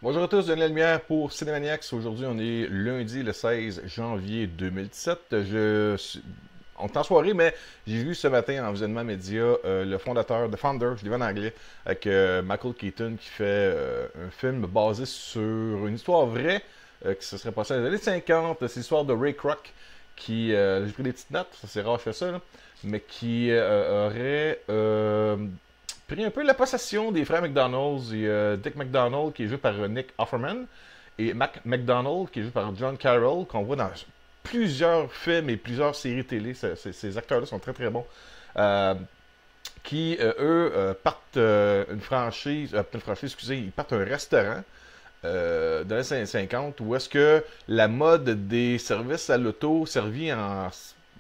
Bonjour à tous, Daniel Lumière pour Cinémaniacs. Aujourd'hui, on est lundi le 16 janvier 2017. On est en soirée, mais j'ai vu ce matin en visionnement média le fondateur, The Founder, je l'ai vu en anglais, avec Michael Keaton qui fait un film basé sur une histoire vraie qui se serait passée dans les années 50. C'est l'histoire de Ray Kroc qui, j'ai pris des petites notes, ça c'est rare je fais ça, là, mais qui aurait pris un peu la possession des frères McDonald's et Dick McDonald qui est joué par Nick Offerman et Mac McDonald qui est joué par John Carroll qu'on voit dans plusieurs films et plusieurs séries télé. Ces acteurs-là sont très très bons. Qui eux partent une franchise, pas une franchise, excusez, ils partent un restaurant dans les années 50 où est-ce que la mode des services à l'auto servis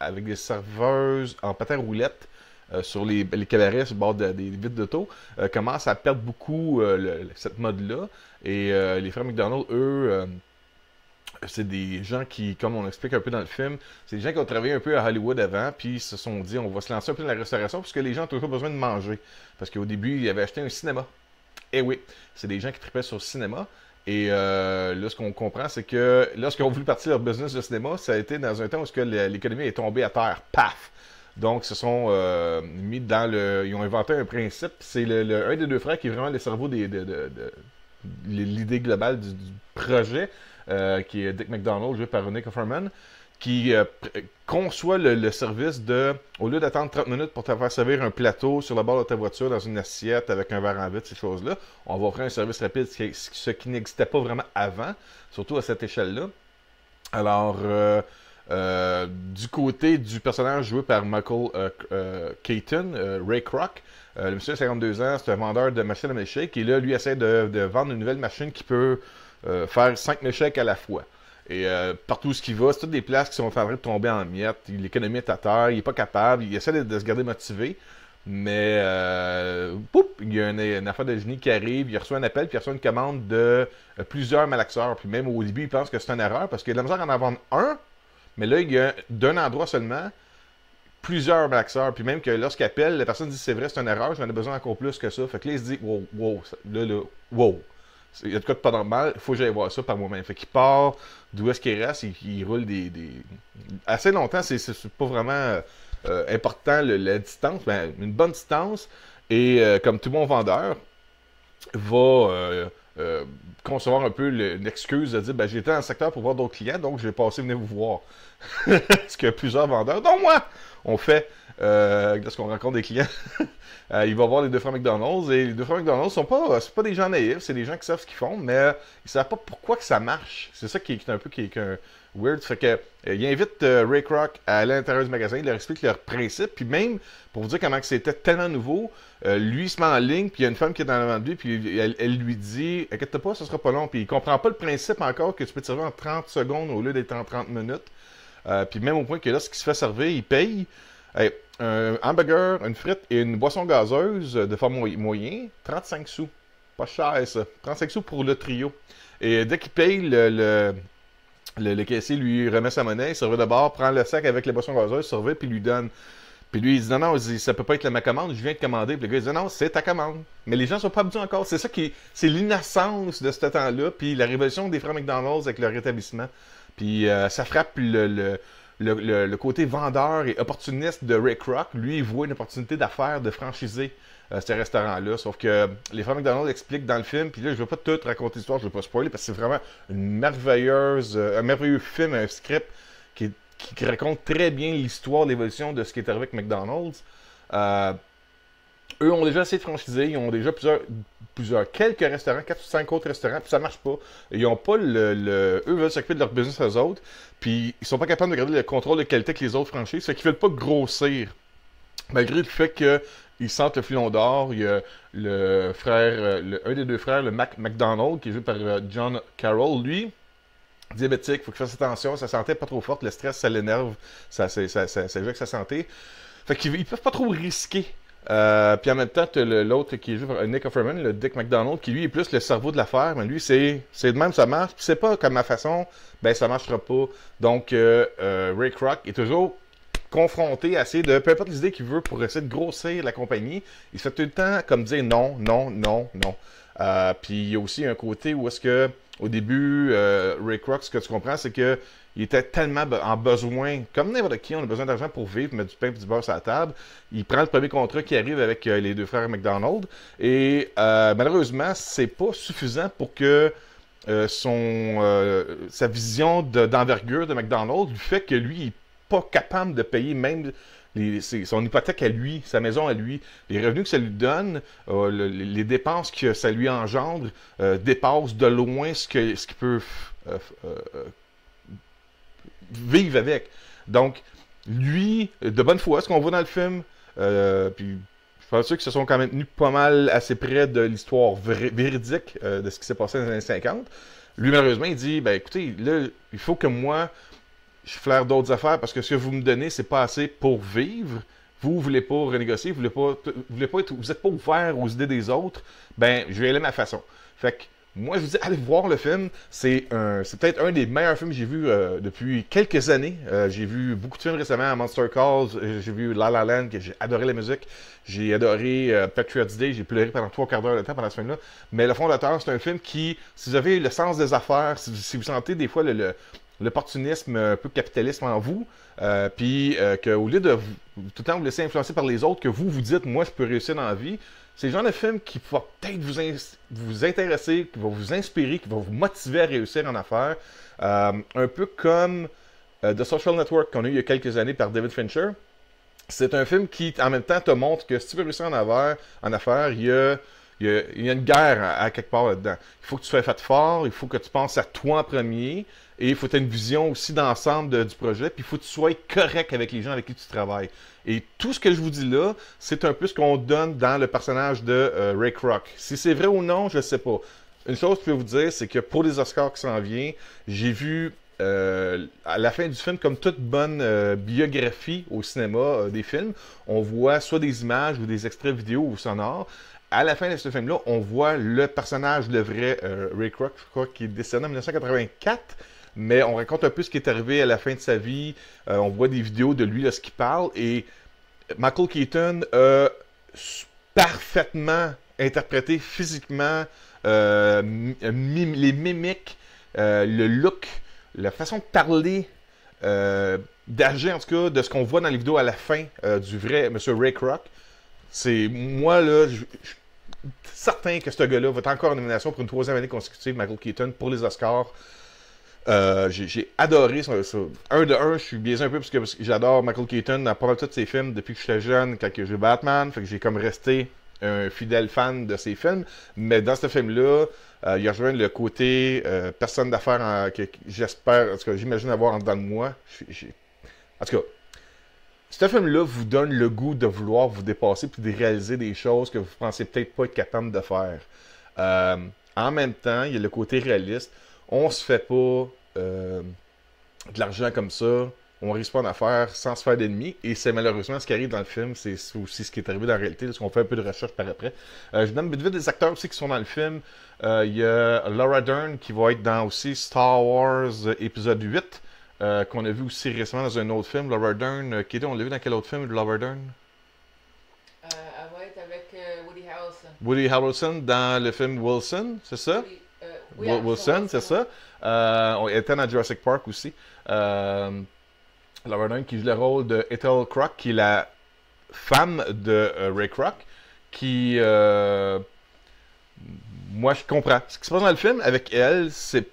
avec des serveuses en patin roulette sur les cabarets sur le bord des vitres d'auto, commence à perdre beaucoup cette mode-là. Et les frères McDonald, eux, c'est des gens qui, comme on explique un peu dans le film, c'est des gens qui ont travaillé un peu à Hollywood avant, puis ils se sont dit, on va se lancer un peu dans la restauration, parce que les gens ont toujours besoin de manger. Parce qu'au début, ils avaient acheté un cinéma. Et oui, c'est des gens qui tripaient sur le cinéma. Et là, ce qu'on comprend, c'est que lorsqu'ils ont voulu partir leur business de cinéma, ça a été dans un temps où l'économie est tombée à terre. Paf! Donc, ils se sont mis dans le... Ils ont inventé un principe. C'est un des deux frères qui est vraiment le cerveau de l'idée globale du projet, qui est Dick McDonald, joué par Nick Offerman, qui conçoit le service de... Au lieu d'attendre 30 minutes pour te faire servir un plateau sur le bord de ta voiture, dans une assiette, avec un verre en vitre, ces choses-là, on va offrir un service rapide, ce qui n'existait pas vraiment avant, surtout à cette échelle-là. Alors... du côté du personnage joué par Michael Keaton, Ray Kroc, le monsieur a 52 ans, c'est un vendeur de machines à milkshake et là, lui essaie de vendre une nouvelle machine qui peut faire 5 milkshakes à la fois. Et partout où il va, c'est toutes des places qui sont en train de tomber en miettes. L'économie est à terre, il n'est pas capable, il essaie de se garder motivé. Mais, poup, il y a une affaire de génie qui arrive, il reçoit un appel, puis il reçoit une commande de plusieurs malaxeurs. Puis même au début, il pense que c'est une erreur parce qu'il a de la misère à en vendre un. Mais là, il y a d'un endroit seulement plusieurs malaxeurs. Puis même que lorsqu'il appelle, la personne dit c'est vrai, c'est une erreur, j'en ai besoin encore plus que ça. Fait que là, il se dit wow, wow, wow. Il y a de quoi de pas normal, il faut que j'aille voir ça par moi-même. Fait qu'il part d'où est-ce qu'il reste, il roule assez longtemps, c'est pas vraiment important la distance, mais une bonne distance. Et comme tout bon vendeur, va concevoir un peu une excuse de dire ben, j'étais dans le secteur pour voir d'autres clients, donc je vais passer venir vous voir. Parce que plusieurs vendeurs, dont moi, on fait lorsqu'on rencontre des clients. Il va voir les deux frères McDonald's et les deux frères McDonald's c'est pas des gens naïfs, c'est des gens qui savent ce qu'ils font, mais ils savent pas pourquoi que ça marche. C'est ça qui est un peu weird. Fait que il invite Ray Kroc à l'intérieur du magasin, il leur explique leur principe, puis même pour vous dire comment c'était tellement nouveau, lui il se met en ligne, puis il y a une femme qui est dans l'avant de lui, puis elle lui dit inquiète pas, ça sera pas long, puis il comprend pas le principe encore que tu peux te servir en 30 secondes au lieu d'être en 30 minutes. Puis même au point que là, ce qui se fait servir, il paye un hamburger, une frite et une boisson gazeuse de format moyen, 35 sous. Pas cher ça. 35 sous pour le trio. Et dès qu'il paye, le caissier lui remet sa monnaie, il servait de bord, prend le sac avec les boissons gazeuses, servait, puis lui donne. Puis lui, il dit non, ça peut pas être ma commande, je viens de commander. Puis le gars, il dit non, c'est ta commande. Mais les gens sont pas habitués encore. C'est ça c'est l'innocence de ce temps-là, puis la révolution des frères McDonald's avec leur établissement. Puis ça frappe le côté vendeur et opportuniste de Ray Kroc. Lui, il voit une opportunité d'affaires de franchiser ce restaurant-là. Sauf que les frères McDonald's expliquent dans le film, puis là, je ne veux pas tout raconter l'histoire, je ne veux pas spoiler, parce que c'est vraiment un merveilleux film, un script qui raconte très bien l'histoire, l'évolution de ce qui est arrivé avec McDonald's. Eux ont déjà essayé de franchiser, ils ont déjà quelques restaurants, 4 ou 5 autres restaurants, puis ça marche pas. Ils ont pas eux veulent s'occuper de leur business aux autres, puis ils sont pas capables de garder le contrôle de qualité que les autres franchises, fait qu'ils veulent pas grossir. Malgré le fait qu'ils sentent le filon d'or, il y a le frère, un des deux frères, le Mac McDonald, qui est joué par John Carroll, lui, diabétique, il faut qu'il fasse attention, sa santé n'est pas trop forte, le stress, ça l'énerve, ça joue avec sa santé. Fait qu'ils peuvent pas trop risquer. Puis en même temps, tu as l'autre qui est joué par Nick Offerman, le Dick McDonald, qui lui est plus le cerveau de l'affaire, mais lui, c'est de même, ça marche, puis c'est pas comme ma façon, ben ça marchera pas. Donc, Ray Kroc est toujours confronté à essayer de, peu importe les idées qu'il veut pour essayer de grossir la compagnie, il se fait tout le temps comme dire non, non, non, non. Puis il y a aussi un côté où est-ce que, au début, Ray Kroc, ce que tu comprends, c'est que il était tellement en besoin, comme n'importe qui, on a besoin d'argent pour vivre, mettre du pain et du beurre sur la table. Il prend le premier contrat qui arrive avec les deux frères McDonald. Et malheureusement, c'est pas suffisant pour que sa vision d'envergure de McDonald's lui fait que lui, il n'est pas capable de payer même son hypothèque à lui, sa maison à lui. Les revenus que ça lui donne, les dépenses que ça lui engendre, dépassent de loin ce qu'il peut vivre avec. Donc, lui, de bonne foi, ce qu'on voit dans le film, puis je pense que se sont quand même tenus pas mal assez près de l'histoire véridique de ce qui s'est passé dans les années 50. Lui, malheureusement, il dit, ben écoutez, là, il faut que moi, je flaire d'autres affaires parce que ce que vous me donnez, c'est pas assez pour vivre. Vous voulez pas renégocier, vous êtes pas ouvert aux idées des autres, ben, je vais aller à ma façon. Fait que, moi, je vous dis, allez voir le film. C'est peut-être un des meilleurs films que j'ai vu depuis quelques années. J'ai vu beaucoup de films récemment, Monster Calls, j'ai vu La La Land, que j'ai adoré la musique. J'ai adoré Patriots Day, j'ai pleuré pendant 3 quarts d'heure de temps pendant ce film-là. Mais Le Fondateur, c'est un film qui, si vous avez le sens des affaires, si vous sentez des fois l'opportunisme, un peu capitalisme en vous, puis qu'au lieu de tout le temps vous laisser influencer par les autres, que vous dites, moi, je peux réussir dans la vie, c'est le genre de film qui va peut-être vous intéresser, qui va vous inspirer, qui va vous motiver à réussir en affaires. Un peu comme The Social Network qu'on a eu il y a quelques années par David Fincher. C'est un film qui, en même temps, te montre que si tu veux réussir en affaires, il y a une guerre à quelque part là-dedans. Il faut que tu sois fait fort, il faut que tu penses à toi en premier, et il faut que tu aies une vision aussi d'ensemble du projet, puis il faut que tu sois correct avec les gens avec qui tu travailles. Et tout ce que je vous dis là, c'est un peu ce qu'on donne dans le personnage de Ray Kroc. Si c'est vrai ou non, je ne sais pas. Une chose que je peux vous dire, c'est que pour les Oscars qui s'en viennent, j'ai vu à la fin du film, comme toute bonne biographie au cinéma des films, on voit soit des images ou des extraits vidéo ou sonores. À la fin de ce film-là, on voit le personnage, le vrai Ray Kroc, je crois, qui est décédé en 1984. Mais on raconte un peu ce qui est arrivé à la fin de sa vie. On voit des vidéos de lui, lorsqu'il parle. Et Michael Keaton a parfaitement interprété physiquement les mimiques, le look, la façon de parler, d'agir en tout cas, de ce qu'on voit dans les vidéos à la fin du vrai M. Ray Kroc. C'est moi, là, je suis certain que ce gars-là va être encore en nomination pour une 3e année consécutive, Michael Keaton, pour les Oscars. J'ai adoré je suis biaisé un peu parce que j'adore Michael Keaton dans pas mal tous ses films depuis que j'étais jeune, quand j'ai Batman, fait que j'ai comme resté un fidèle fan de ses films, mais dans ce film-là, il y a rejoint le côté personne d'affaires que j'espère, en tout cas j'imagine avoir en dedans de moi. En tout cas, ce film-là vous donne le goût de vouloir vous dépasser puis de réaliser des choses que vous pensez peut-être pas être capable de faire. En même temps, il y a le côté réaliste. On se fait pas de l'argent comme ça, on risque pas en affaires sans se faire d'ennemis, et c'est malheureusement ce qui arrive dans le film, c'est aussi ce qui est arrivé dans la réalité, parce qu'on fait un peu de recherche par après. Je donne vite des acteurs aussi qui sont dans le film. Il y a Laura Dern qui va être dans aussi Star Wars épisode 8, qu'on a vu aussi récemment dans un autre film. Laura Dern, on l'a vu dans quel autre film, Laura Dern? Elle va être avec Woody Harrelson. Woody Harrelson dans le film Wilson, c'est ça? Wilson, c'est ça. On était dans Jurassic Park aussi. Laura Dern qui joue le rôle de Ethel Kroc, qui est la femme de Ray Kroc, qui... moi, je comprends. Ce qui se passe dans le film avec elle, c'est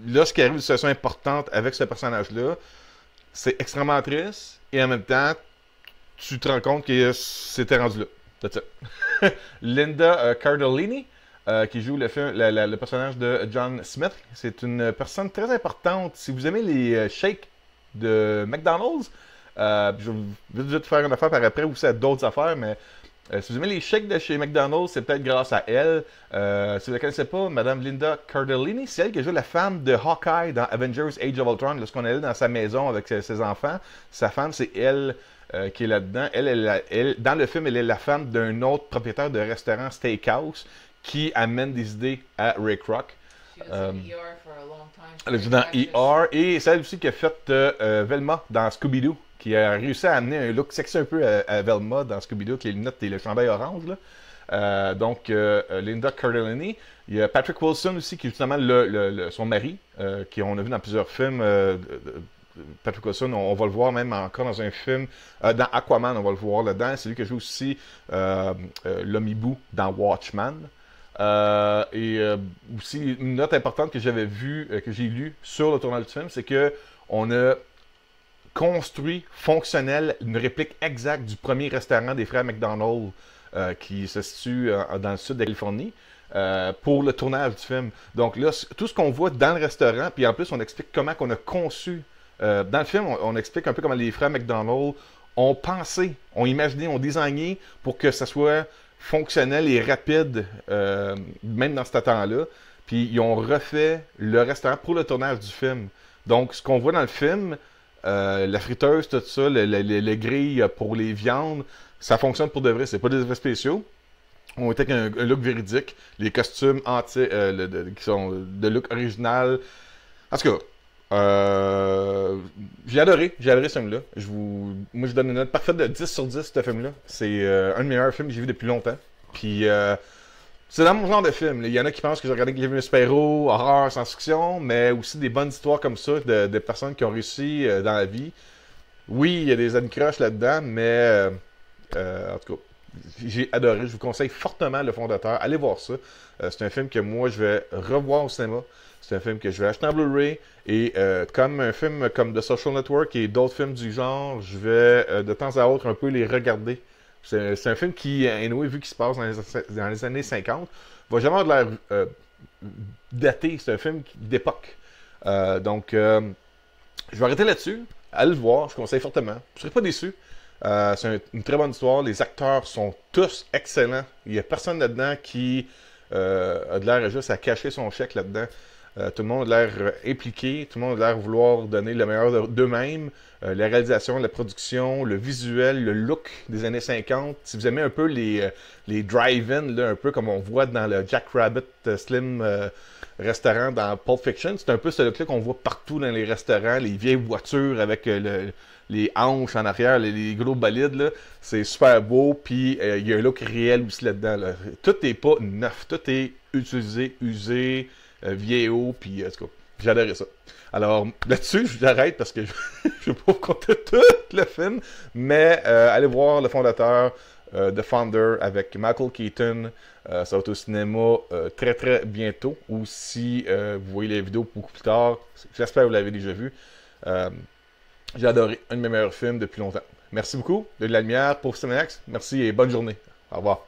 lorsqu'il arrive une situation importante avec ce personnage-là, c'est extrêmement triste, et en même temps, tu te rends compte que c'était rendu là. That's it. Linda Cardellini, qui joue le personnage de John Smith. C'est une personne très importante. Si vous aimez les shakes de McDonald's, je vais vite faire une affaire par après, ou aussi à d'autres affaires, mais si vous aimez les shakes de chez McDonald's, c'est peut-être grâce à elle. Si vous ne la connaissez pas, Madame Linda Cardellini, c'est elle qui joue la femme de Hawkeye dans Avengers Age of Ultron, lorsqu'on est allé dans sa maison avec ses enfants. Sa femme, c'est elle qui est là-dedans. Elle, dans le film, elle est la femme d'un autre propriétaire de restaurant steakhouse qui amène des idées à Ray Kroc. Elle a joué dans ER, et c'est elle aussi qui a fait Velma dans Scooby-Doo, qui a réussi à amener un look sexy un peu à Velma dans Scooby-Doo, qui est les lunettes et le chandail orange. Là. Linda Cardellini. Il y a Patrick Wilson aussi, qui est justement son mari, on a vu dans plusieurs films. Patrick Wilson, on va le voir même encore dans un film. Dans Aquaman, on va le voir là-dedans. C'est lui qui joue aussi l'homme hibou dans Watchmen. Aussi, une note importante que j'avais vue, que j'ai lue sur le tournage du film, c'est que on a construit fonctionnel une réplique exacte du premier restaurant des frères McDonald qui se situe dans le sud de la Californie pour le tournage du film. Donc là, tout ce qu'on voit dans le restaurant, puis en plus on explique comment on a conçu. Dans le film, on explique un peu comment les frères McDonald ont pensé, ont imaginé, ont designé pour que ça soit fonctionnel et rapide, même dans ce temps-là. Puis ils ont refait le restaurant pour le tournage du film. Donc ce qu'on voit dans le film, la friteuse, tout ça, les grilles pour les viandes, ça fonctionne pour de vrai. C'est pas des effets spéciaux. On était avec un look véridique. Les costumes qui sont de look original. En tout cas, j'ai adoré ce film-là. Moi, je donne une note parfaite de 10 sur 10, ce film-là. C'est un des meilleurs films que j'ai vu depuis longtemps. Puis, c'est dans mon genre de film. Il y en a qui pensent que j'ai regardé Kevin Spyro, horreur, science-fiction, mais aussi des bonnes histoires comme ça de personnes qui ont réussi dans la vie. Oui, il y a des anicroches là-dedans, mais en tout cas, j'ai adoré. Je vous conseille fortement Le Fondateur. Allez voir ça. C'est un film que moi, je vais revoir au cinéma. C'est un film que je vais acheter en Blu-ray. Et comme un film comme The Social Network et d'autres films du genre, je vais de temps à autre un peu les regarder. C'est un film qui, anyway, vu qu'il se passe dans les années 50, va jamais avoir de l'air daté. C'est un film d'époque. Je vais arrêter là-dessus. Allez le voir, je conseille fortement. Vous ne serez pas déçus. C'est une très bonne histoire. Les acteurs sont tous excellents. Il n'y a personne là-dedans qui a de l'air juste à cacher son chèque là-dedans. Tout le monde a l'air impliqué, tout le monde a l'air vouloir donner le meilleur d'eux-mêmes. La réalisation, la production, le visuel, le look des années 50. Si vous aimez un peu les drive-in, là, un peu comme on voit dans le Jack Rabbit Slim restaurant dans Pulp Fiction, c'est un peu ce look-là qu'on voit partout dans les restaurants, les vieilles voitures avec les hanches en arrière, les gros bolides, là. C'est super beau, puis il y a un look réel aussi là-dedans. Là. Tout n'est pas neuf, tout est utilisé, usé, vieillot, puis en tout cas, j'adorais ça. Alors, là-dessus, j'arrête parce que je ne vais pas vous compter tout le film, mais allez voir Le Fondateur, The Founder, avec Michael Keaton. Ça va être au cinéma très très bientôt, ou si vous voyez les vidéos beaucoup plus tard, j'espère que vous l'avez déjà vu. J'ai adoré, un de mes meilleurs films depuis longtemps. Merci beaucoup, de la lumière pour Cinemax. Merci et bonne journée. Au revoir.